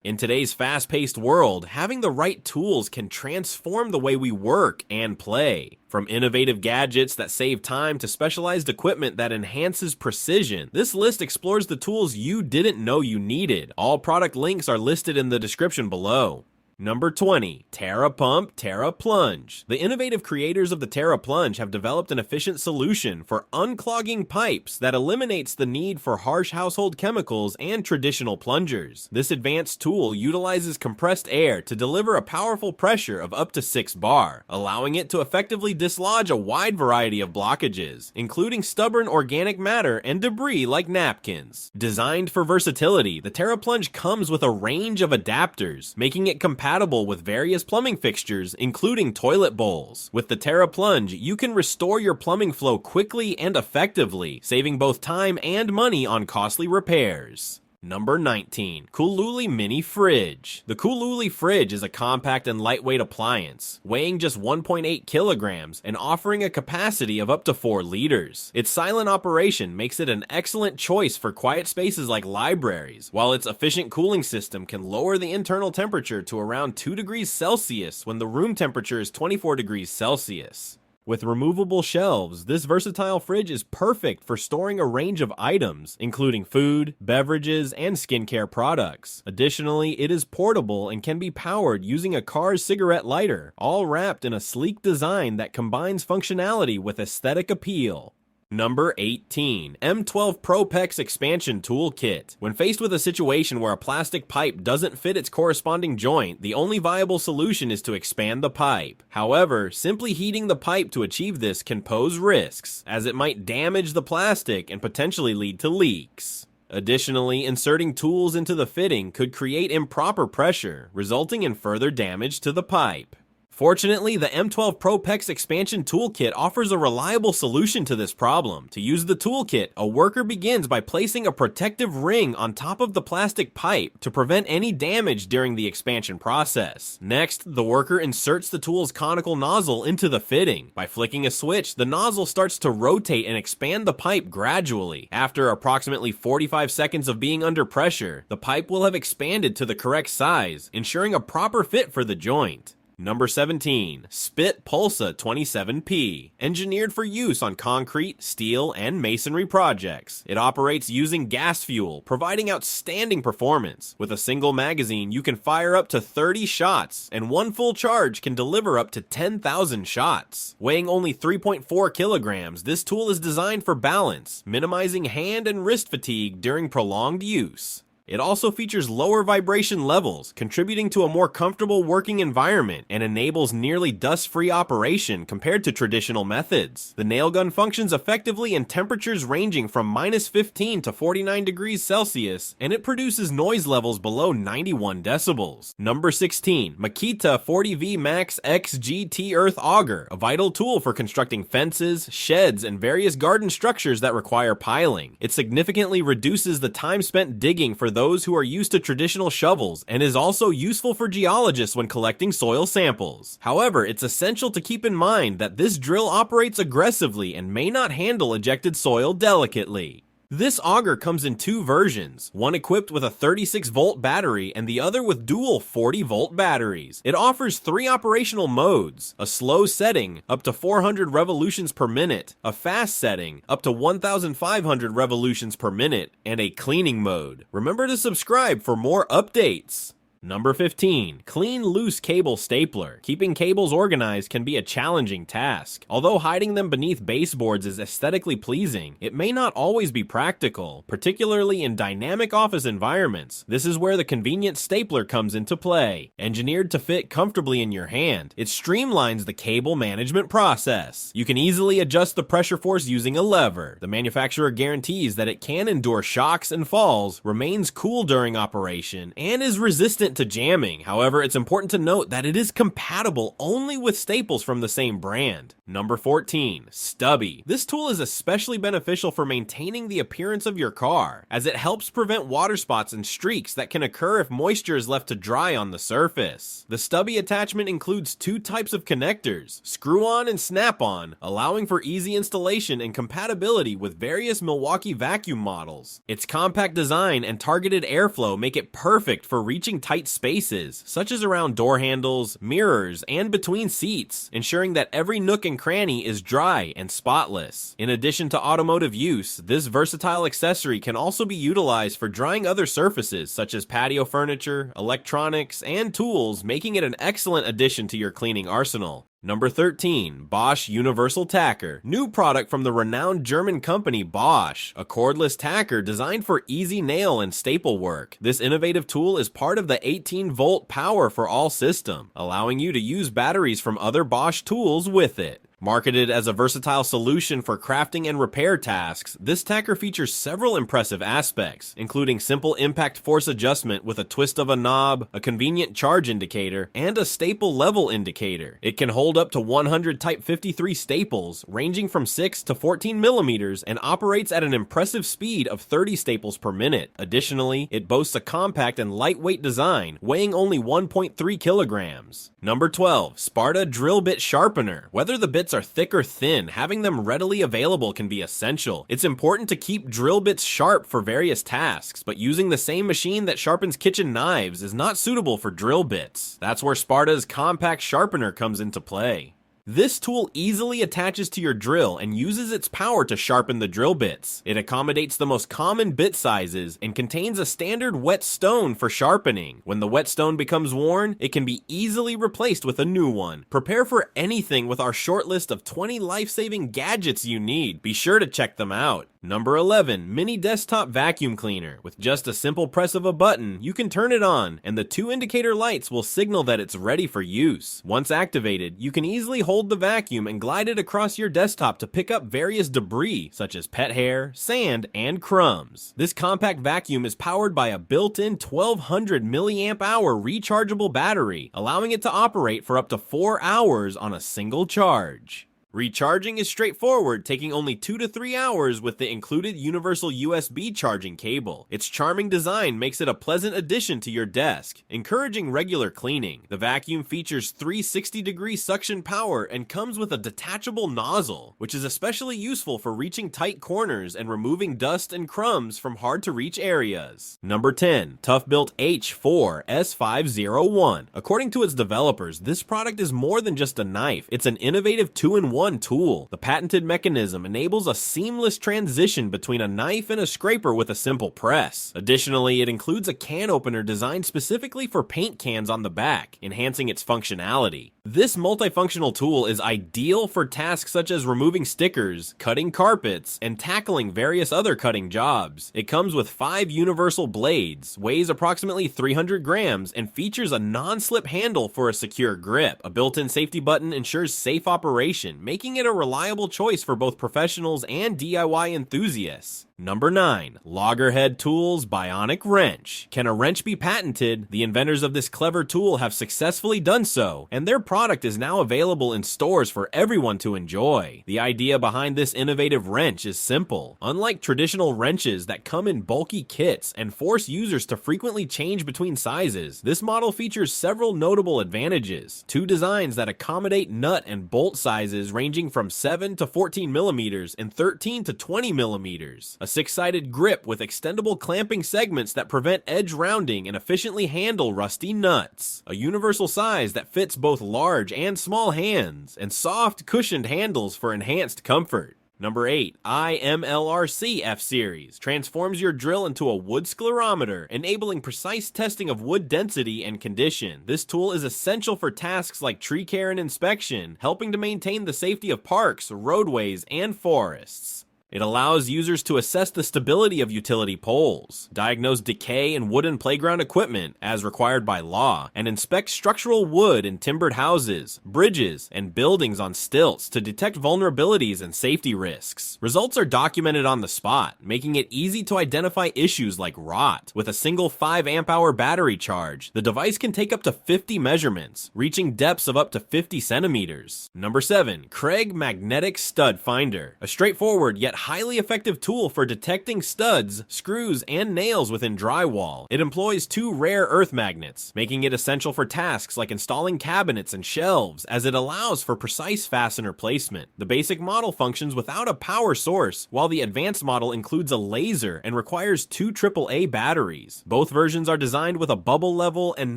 In today's fast-paced world, having the right tools can transform the way we work and play. From innovative gadgets that save time to specialized equipment that enhances precision, this list explores the tools you didn't know you needed. All product links are listed in the description below. Number 20. TERA Pump, TERA Plunge. The innovative creators of the TERA Plunge have developed an efficient solution for unclogging pipes that eliminates the need for harsh household chemicals and traditional plungers. This advanced tool utilizes compressed air to deliver a powerful pressure of up to 6 bar, allowing it to effectively dislodge a wide variety of blockages, including stubborn organic matter and debris like napkins. Designed for versatility, the TERA Plunge comes with a range of adapters, making it compatible with various plumbing fixtures, including toilet bowls. With the TERA Plunge, you can restore your plumbing flow quickly and effectively, saving both time and money on costly repairs. Number 19. COOLULI Mini Fridge. The COOLULI fridge is a compact and lightweight appliance, weighing just 1.8 kilograms and offering a capacity of up to 4 liters. Its silent operation makes it an excellent choice for quiet spaces like libraries, while its efficient cooling system can lower the internal temperature to around 2 degrees Celsius when the room temperature is 24 degrees Celsius. With removable shelves, this versatile fridge is perfect for storing a range of items, including food, beverages, and skincare products. Additionally, it is portable and can be powered using a car's cigarette lighter, all wrapped in a sleek design that combines functionality with aesthetic appeal. Number 18. M12 ProPEX Expansion Toolkit. When faced with a situation where a plastic pipe doesn't fit its corresponding joint, the only viable solution is to expand the pipe. However, simply heating the pipe to achieve this can pose risks, as it might damage the plastic and potentially lead to leaks. Additionally, inserting tools into the fitting could create improper pressure, resulting in further damage to the pipe. Fortunately, the M12 ProPEX Expansion Toolkit offers a reliable solution to this problem. To use the toolkit, a worker begins by placing a protective ring on top of the plastic pipe to prevent any damage during the expansion process. Next, the worker inserts the tool's conical nozzle into the fitting. By flicking a switch, the nozzle starts to rotate and expand the pipe gradually. After approximately 45 seconds of being under pressure, the pipe will have expanded to the correct size, ensuring a proper fit for the joint. Number 17. SPIT PULSA 27P. Engineered for use on concrete, steel, and masonry projects. It operates using gas fuel, providing outstanding performance. With a single magazine, you can fire up to 30 shots, and one full charge can deliver up to 10,000 shots. Weighing only 3.4 kilograms, this tool is designed for balance, minimizing hand and wrist fatigue during prolonged use. It also features lower vibration levels, contributing to a more comfortable working environment, and enables nearly dust-free operation compared to traditional methods. The nail gun functions effectively in temperatures ranging from -15 to 49 degrees Celsius, and it produces noise levels below 91 decibels. Number 16. Makita 40V Max XGT Earth Auger, a vital tool for constructing fences, sheds, and various garden structures that require piling. It significantly reduces the time spent digging for those who are used to traditional shovels, and is also useful for geologists when collecting soil samples. However, it's essential to keep in mind that this drill operates aggressively and may not handle ejected soil delicately. This auger comes in 2 versions, one equipped with a 36-volt battery and the other with dual 40-volt batteries. It offers 3 operational modes: a slow setting, up to 400 revolutions per minute, a fast setting, up to 1,500 revolutions per minute, and a cleaning mode. Remember to subscribe for more updates. Number 15. Clean Loose Cable Stapler. Keeping cables organized can be a challenging task. Although hiding them beneath baseboards is aesthetically pleasing, it may not always be practical, particularly in dynamic office environments. This is where the convenient stapler comes into play. Engineered to fit comfortably in your hand, it streamlines the cable management process. You can easily adjust the pressure force using a lever. The manufacturer guarantees that it can endure shocks and falls, remains cool during operation, and is resistant resistant to jamming. However, it's important to note that it is compatible only with staples from the same brand. Number 14. STUBBY. This tool is especially beneficial for maintaining the appearance of your car, as it helps prevent water spots and streaks that can occur if moisture is left to dry on the surface. The STUBBY attachment includes two types of connectors, screw-on and snap-on, allowing for easy installation and compatibility with various Milwaukee vacuum models. Its compact design and targeted airflow make it perfect for reaching tight spaces, such as around door handles, mirrors, and between seats, ensuring that every nook and cranny is dry and spotless. In addition to automotive use, this versatile accessory can also be utilized for drying other surfaces such as patio furniture, electronics, and tools, making it an excellent addition to your cleaning arsenal. Number 13. BOSCH Universal Tacker. New product from the renowned German company BOSCH, a cordless tacker designed for easy nail and staple work. This innovative tool is part of the 18-volt power for all system, allowing you to use batteries from other BOSCH tools with it. Marketed as a versatile solution for crafting and repair tasks, this tacker features several impressive aspects, including simple impact force adjustment with a twist of a knob, a convenient charge indicator, and a staple level indicator. It can hold up to 100 Type 53 staples, ranging from 6 to 14 millimeters, and operates at an impressive speed of 30 staples per minute. Additionally, it boasts a compact and lightweight design, weighing only 1.3 kilograms. Number 12. SPARTA Drill Bit Sharpener. Whether the bits are thick or thin, having them readily available can be essential. It's important to keep drill bits sharp for various tasks, but using the same machine that sharpens kitchen knives is not suitable for drill bits. That's where SPARTA's compact sharpener comes into play. This tool easily attaches to your drill and uses its power to sharpen the drill bits. It accommodates the most common bit sizes and contains a standard whetstone for sharpening. When the whetstone becomes worn, it can be easily replaced with a new one. Prepare for anything with our short list of 20 life-saving gadgets you need. Be sure to check them out. Number 11. Mini Desktop Vacuum Cleaner. With just a simple press of a button, you can turn it on, and the two indicator lights will signal that it's ready for use. Once activated, you can easily hold the vacuum and glide it across your desktop to pick up various debris, such as pet hair, sand, and crumbs. This compact vacuum is powered by a built-in 1200 milliamp hour rechargeable battery, allowing it to operate for up to 4 hours on a single charge. Recharging is straightforward, taking only 2 to 3 hours with the included universal USB charging cable. Its charming design makes it a pleasant addition to your desk, encouraging regular cleaning. The vacuum features 360-degree suction power and comes with a detachable nozzle, which is especially useful for reaching tight corners and removing dust and crumbs from hard-to-reach areas. Number 10. ToughBuilt H4 S501. According to its developers, this product is more than just a knife. It's an innovative two-in-one tool. The patented mechanism enables a seamless transition between a knife and a scraper with a simple press. Additionally, it includes a can opener designed specifically for paint cans on the back, enhancing its functionality. This multifunctional tool is ideal for tasks such as removing stickers, cutting carpets, and tackling various other cutting jobs. It comes with 5 universal blades, weighs approximately 300 grams, and features a non-slip handle for a secure grip. A built-in safety button ensures safe operation, making it a reliable choice for both professionals and DIY enthusiasts. Number 9. LOGGERHEAD Tools Bionic Wrench. Can a wrench be patented? The inventors of this clever tool have successfully done so, and their product is now available in stores for everyone to enjoy. The idea behind this innovative wrench is simple. Unlike traditional wrenches that come in bulky kits and force users to frequently change between sizes, this model features several notable advantages. 2 designs that accommodate nut and bolt sizes ranging from 7 to 14 millimeters and 13 to 20 millimeters. A 6-sided grip with extendable clamping segments that prevent edge rounding and efficiently handle rusty nuts. A universal size that fits both large and small hands, and soft, cushioned handles for enhanced comfort. Number 8. IML-RESI F-Series. Transforms your drill into a wood sclerometer, enabling precise testing of wood density and condition. This tool is essential for tasks like tree care and inspection, helping to maintain the safety of parks, roadways, and forests. It allows users to assess the stability of utility poles, diagnose decay in wooden playground equipment as required by law, and inspect structural wood in timbered houses, bridges, and buildings on stilts to detect vulnerabilities and safety risks. Results are documented on the spot, making it easy to identify issues like rot. With a single 5 amp-hour battery charge, the device can take up to 50 measurements, reaching depths of up to 50 centimeters. Number 7. KREG Magnetic Stud Finder. A straightforward yet highly effective tool for detecting studs, screws, and nails within drywall. It employs 2 rare earth magnets, making it essential for tasks like installing cabinets and shelves, as it allows for precise fastener placement. The basic model functions without a power source, while the advanced model includes a laser and requires 2 AAA batteries. Both versions are designed with a bubble level and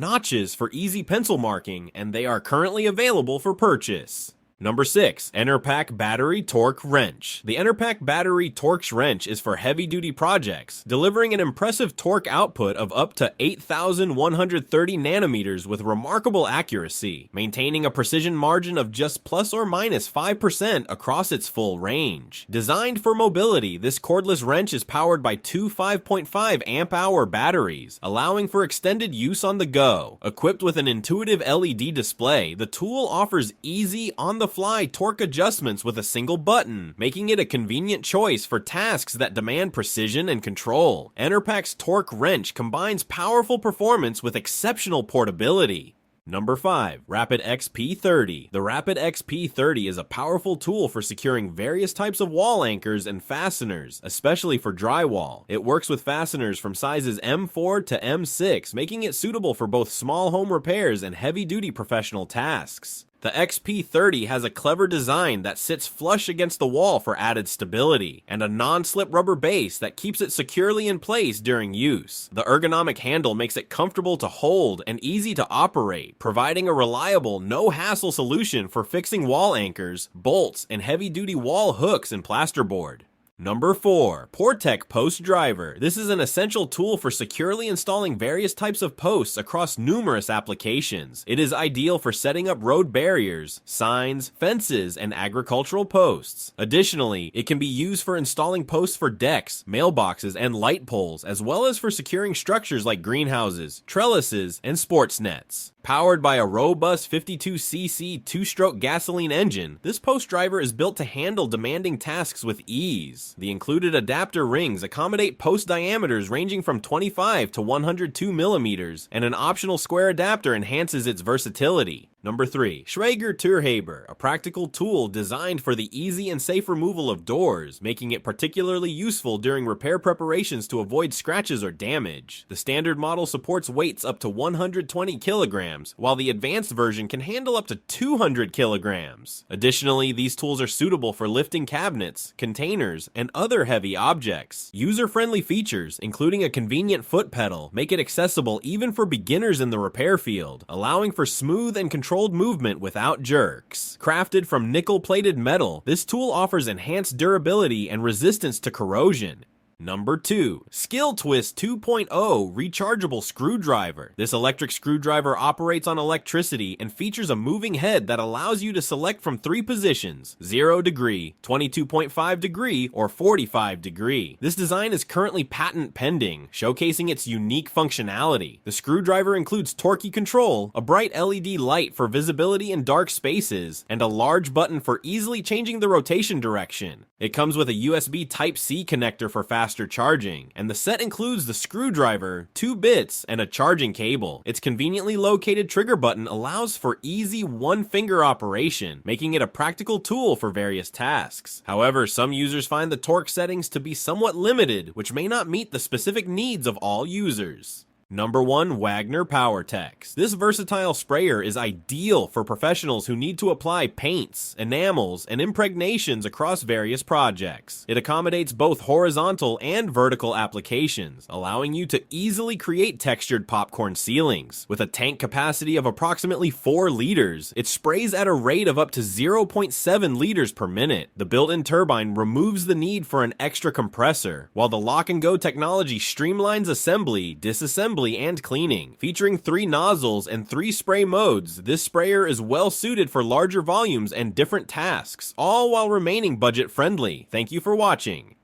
notches for easy pencil marking, and they are currently available for purchase. Number 6. ENERPAC Battery Torque Wrench. The ENERPAC Battery Torque Wrench is for heavy-duty projects, delivering an impressive torque output of up to 8,130 nanometers with remarkable accuracy, maintaining a precision margin of just plus or minus 5% across its full range. Designed for mobility, this cordless wrench is powered by 2 5.5 amp-hour batteries, allowing for extended use on the go. Equipped with an intuitive LED display, the tool offers easy, on-the-fly torque adjustments with a single button, making it a convenient choice for tasks that demand precision and control. ENERPAC's torque wrench combines powerful performance with exceptional portability. Number 5. Rapid XP30. The Rapid XP30 is a powerful tool for securing various types of wall anchors and fasteners, especially for drywall. It works with fasteners from sizes M4 to M6, making it suitable for both small home repairs and heavy-duty professional tasks. The XP30 has a clever design that sits flush against the wall for added stability, and a non-slip rubber base that keeps it securely in place during use. The ergonomic handle makes it comfortable to hold and easy to operate, providing a reliable, no-hassle solution for fixing wall anchors, bolts, and heavy-duty wall hooks and plasterboard. Number 4. PORTEK Post Driver. This is an essential tool for securely installing various types of posts across numerous applications. It is ideal for setting up road barriers, signs, fences, and agricultural posts. Additionally, it can be used for installing posts for decks, mailboxes, and light poles, as well as for securing structures like greenhouses, trellises, and sports nets. Powered by a robust 52cc 2-stroke gasoline engine, this post driver is built to handle demanding tasks with ease. The included adapter rings accommodate post diameters ranging from 25 to 102 millimeters, and an optional square adapter enhances its versatility. Number 3. SCHWAIGER TÜRHEBER, a practical tool designed for the easy and safe removal of doors, making it particularly useful during repair preparations to avoid scratches or damage. The standard model supports weights up to 120 kilograms, while the advanced version can handle up to 200 kilograms. Additionally, these tools are suitable for lifting cabinets, containers, and other heavy objects. User-friendly features, including a convenient foot pedal, make it accessible even for beginners in the repair field, allowing for smooth and controlled movement without jerks. Crafted from nickel-plated metal, this tool offers enhanced durability and resistance to corrosion. Number 2. SKIL Twist 2.0 Rechargeable Screwdriver. This electric screwdriver operates on electricity and features a moving head that allows you to select from 3 positions: 0 degree, 22.5 degree, or 45 degree. This design is currently patent pending, showcasing its unique functionality. The screwdriver includes torquey control, a bright LED light for visibility in dark spaces, and a large button for easily changing the rotation direction. It comes with a USB Type-C connector for faster charging, and the set includes the screwdriver, 2 bits, and a charging cable. Its conveniently located trigger button allows for easy one-finger operation, making it a practical tool for various tasks. However, some users find the torque settings to be somewhat limited, which may not meet the specific needs of all users. Number 1. WAGNER POWERTEX. This versatile sprayer is ideal for professionals who need to apply paints, enamels, and impregnations across various projects. It accommodates both horizontal and vertical applications, allowing you to easily create textured popcorn ceilings. With a tank capacity of approximately 4 liters, it sprays at a rate of up to 0.7 liters per minute. The built-in turbine removes the need for an extra compressor, while the lock-and-go technology streamlines assembly, disassembly, assembly and cleaning. Featuring 3 nozzles and 3 spray modes, this sprayer is well suited for larger volumes and different tasks, all while remaining budget friendly. Thank you for watching.